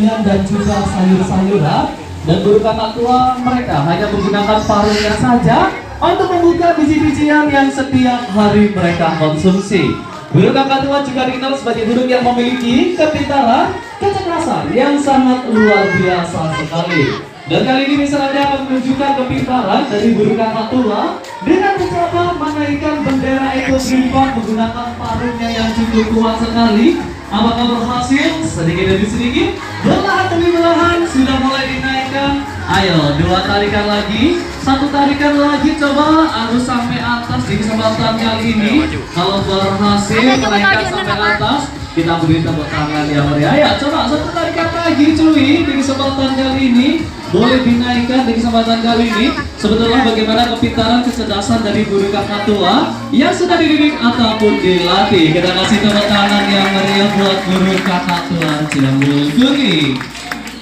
buah-buahan dan juga sayur-sayuran. Dan burung kakak tua mereka hanya menggunakan paruhnya saja untuk membuka biji-bijian yang setiap hari mereka konsumsi. Burung kakak tua juga dikenal sebagai burung yang memiliki kepintaran, kecerdasan yang sangat luar biasa sekali. Dan kali ini Mister Anda akan menunjukkan kepintaran dari burung kakak tua dengan mencoba menaikkan bendera Eco-Dream Park menggunakan paruhnya yang cukup kuat sekali. Apakah berhasil? Sedikit demi sedikit, perlahan demi perlahan sudah mulai dinaikkan. Ayo, 2 tarikan lagi, 1 tarikan lagi, coba harus sampai atas di kesempatan kali ini. Kalau berhasil menaikkan sampai atas, kita beri tepuk tangan yang meriah. Ya, coba 1 tarikan lagi cuy di kesempatan kali ini. Boleh dinaikkan di kesempatan kali ini. Sebetulnya bagaimana kepintaran kecerdasan dari burung kakak tua yang sudah dididik ataupun dilatih. Kita kasih tepuk tangan yang meriah buat burung kakak tua Jambu Kuning.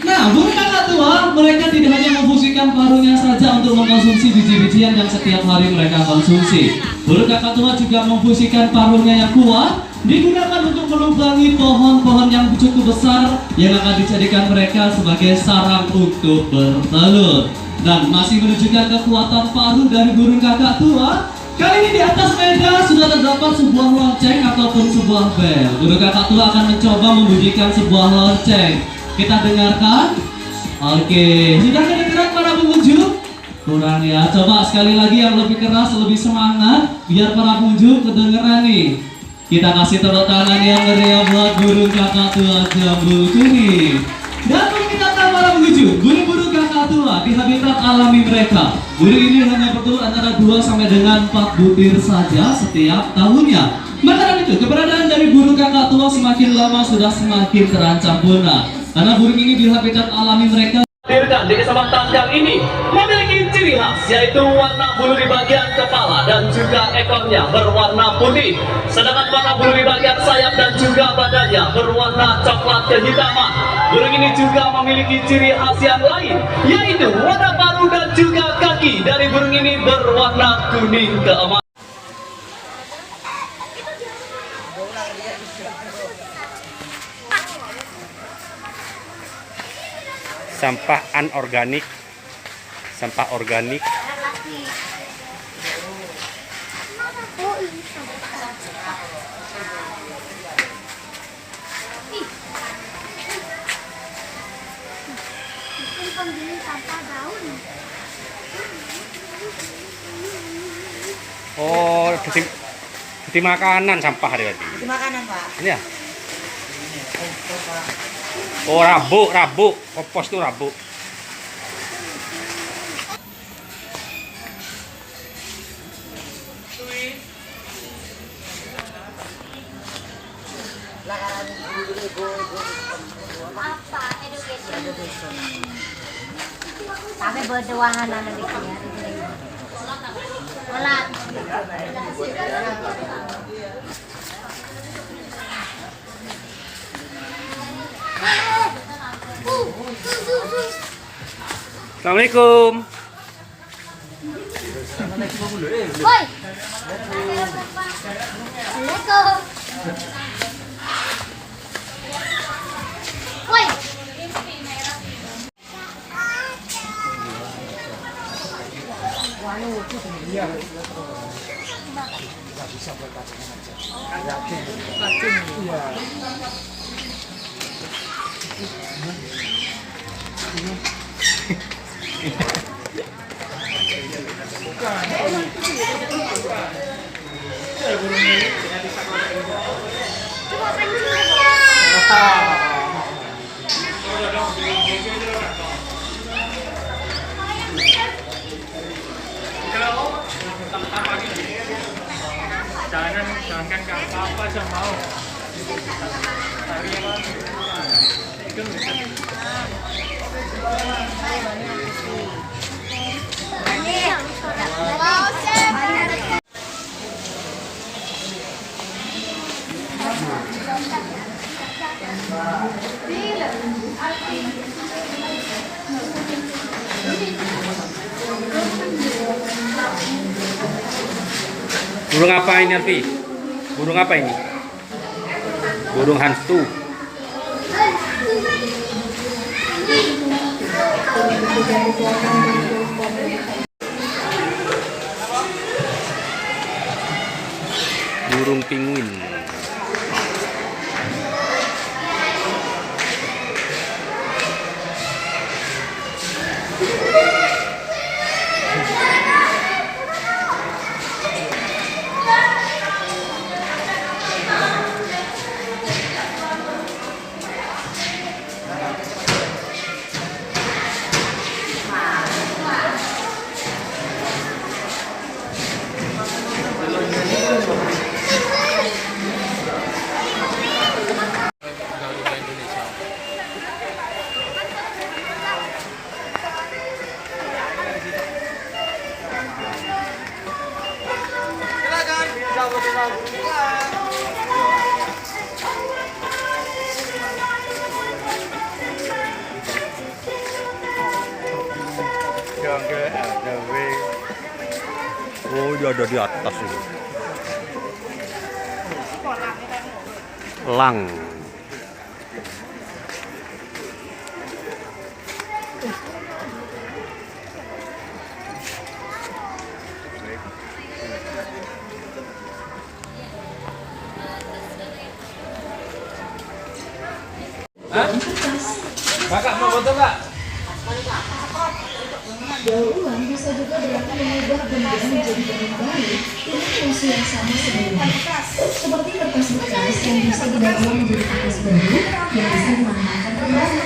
Nah, burung kakak tua mereka tidak hanya memfungsikan paruhnya saja untuk mengkonsumsi biji-bijian yang setiap hari mereka konsumsi. Burung kakak tua juga memfungsikan paruhnya yang kuat digunakan untuk melubangi pohon-pohon yang cukup besar yang akan dijadikan mereka sebagai sarang untuk bertelur. Dan masih menunjukkan kekuatan paruh dari burung kakak tua. Kali ini di atas meja sudah terdapat sebuah lonceng ataupun sebuah bel. Burung kakak tua akan mencoba membunyikan sebuah lonceng. Kita dengarkan. Oke, sudah kedengaran para pengunjung? Kurang ya, coba sekali lagi yang lebih keras, lebih semangat biar para pengunjung kedengeran nih. Kita kasih tepuk tangan yang meriah buat burung kakak tua Jambu Kuning. Dan untuk kita tahu para pengunjung, burung-burung kakak tua di habitat alami mereka. Burung ini hanya bertelur antara 2 sampai dengan 4 butir saja setiap tahunnya. Maka dari itu, keberadaan dari burung kakak tua semakin lama sudah semakin terancam punah. Karena burung ini di habitat alami mereka di kesempatan kali ini memiliki ciri khas, yaitu warna bulu di bagian kepala dan juga ekornya berwarna putih, sedangkan warna bulu di bagian sayap dan juga badannya berwarna coklat kehitaman. Burung ini juga memiliki ciri khas yang lain, yaitu warna paruh dan juga kaki dari burung ini berwarna kuning keemasan. Sampah anorganik, sampah organik. Oh, jadi makanan sampah ada tadi. Di makanan, Pak. Ini ya? Oh, rabuk, kompos itu rabuk. Tapi berdoahan anak di sini. Melat. Assalamualaikum. Woi. Assalamualaikum. Woi. Jangan nggak apa-apa aja mau. Hari apa? Itu Burung apa ini, Arfi? Burung apa ini? Burung hantu. Burung penguin. Oh, dia ada di atas ini. Lang. Hah? Kakak mau foto, Kak? Daur ulang bisa juga berarti mengubah benda menjadi barang baru dengan fungsi yang sama sebelumnya. Seperti kertas bekas yang bisa didaur ulang menjadi kertas baru yang bisa dimanfaatkan kembali.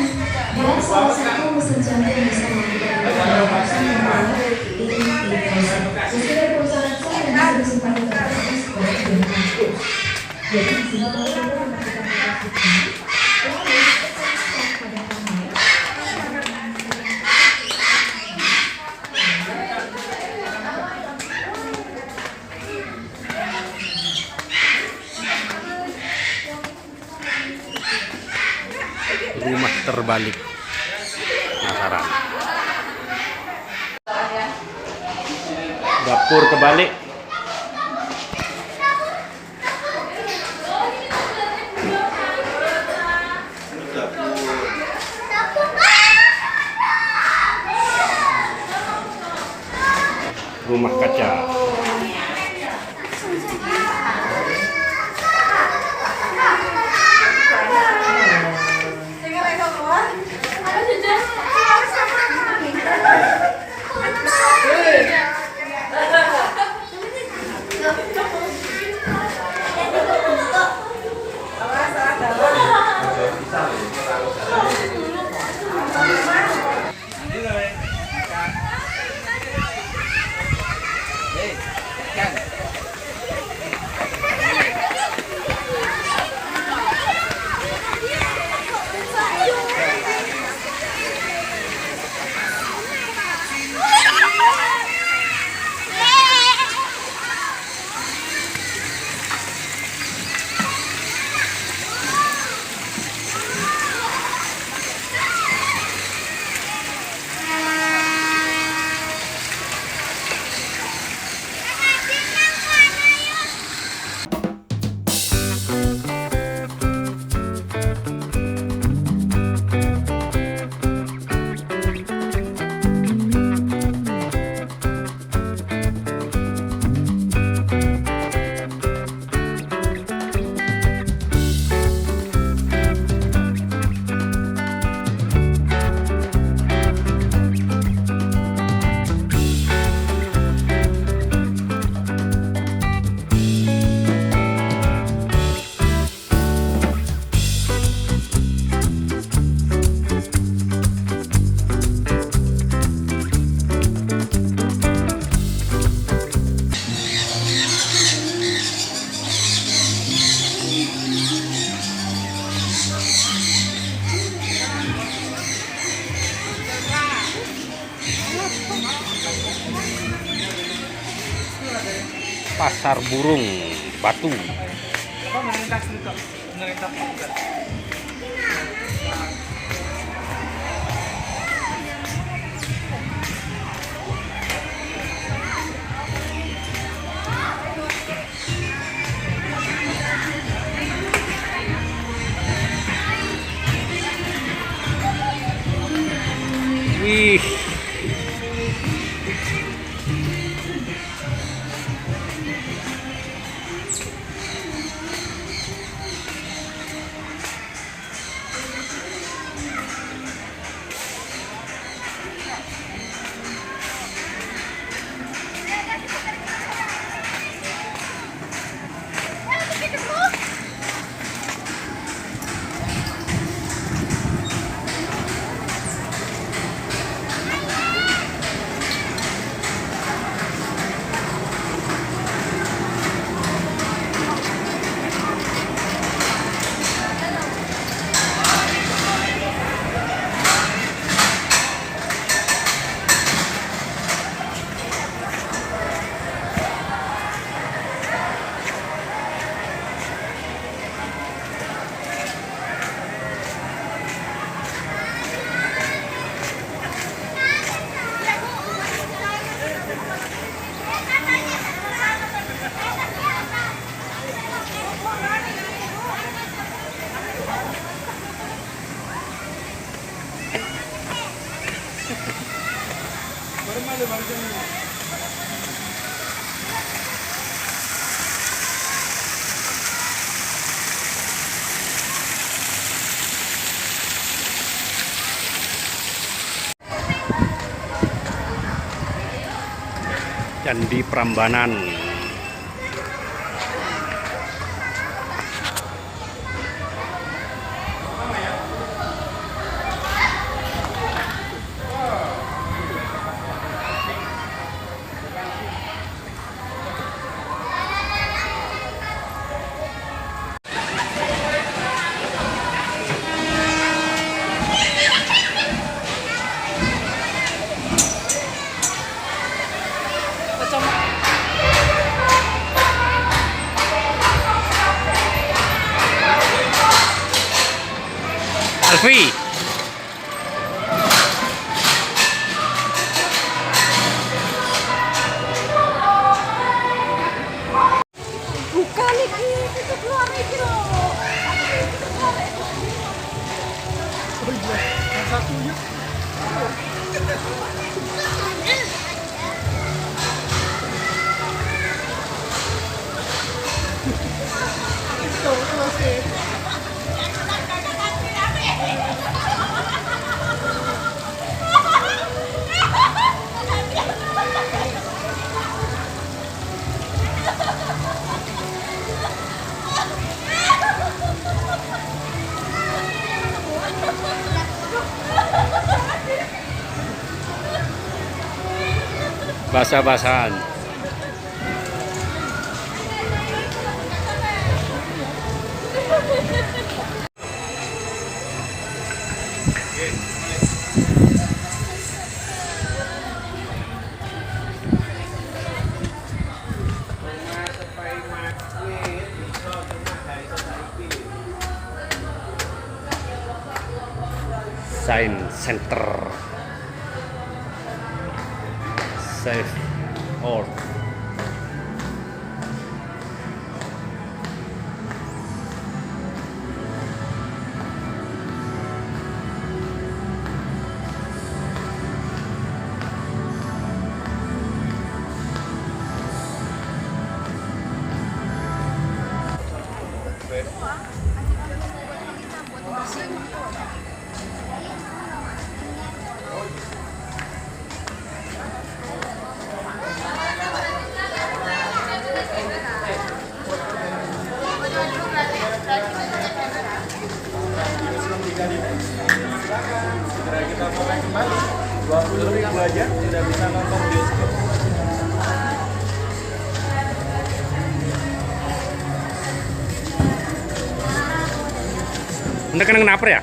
Dan salah satu mesin cantik yang bisa melakukan perusahaan yang baru ini Picasso. Sesuai perusahaan saya yang bisa disimpan di kertas sekolah dengan aku. Jadi di sini kalau kita melakukan kertas ini, lalu pada kamar. Rumah terbalik. Penasaran. Dapur kebalik. Rumah kaca. Pasar burung Batu. Candi Prambanan. Alfi. Bukan iki, itu keluar iki lho. Basah-basahan. Science Center. Save Earth. Segera kita mulai kembali. 20.000 aja sudah bisa nonton bioskop. Anda kenapa ya?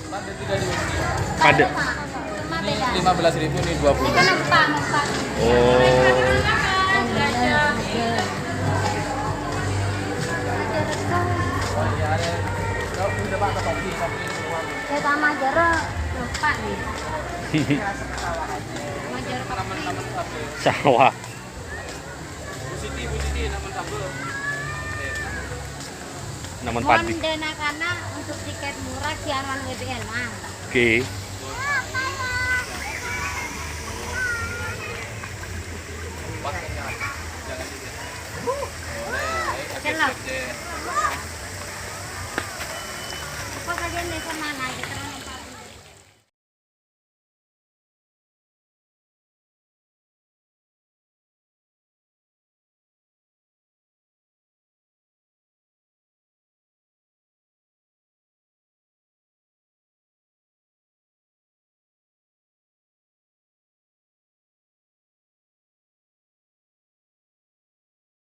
Pada tidak di Pada. Ini 15.000 nih 20. Oh. Saya sama jero lupa nih. Sawah. Namun padi. Mohon dana karena untuk tiket murah siaran lebih enak. Oke. Celok. Kok kalian desa mana? Kita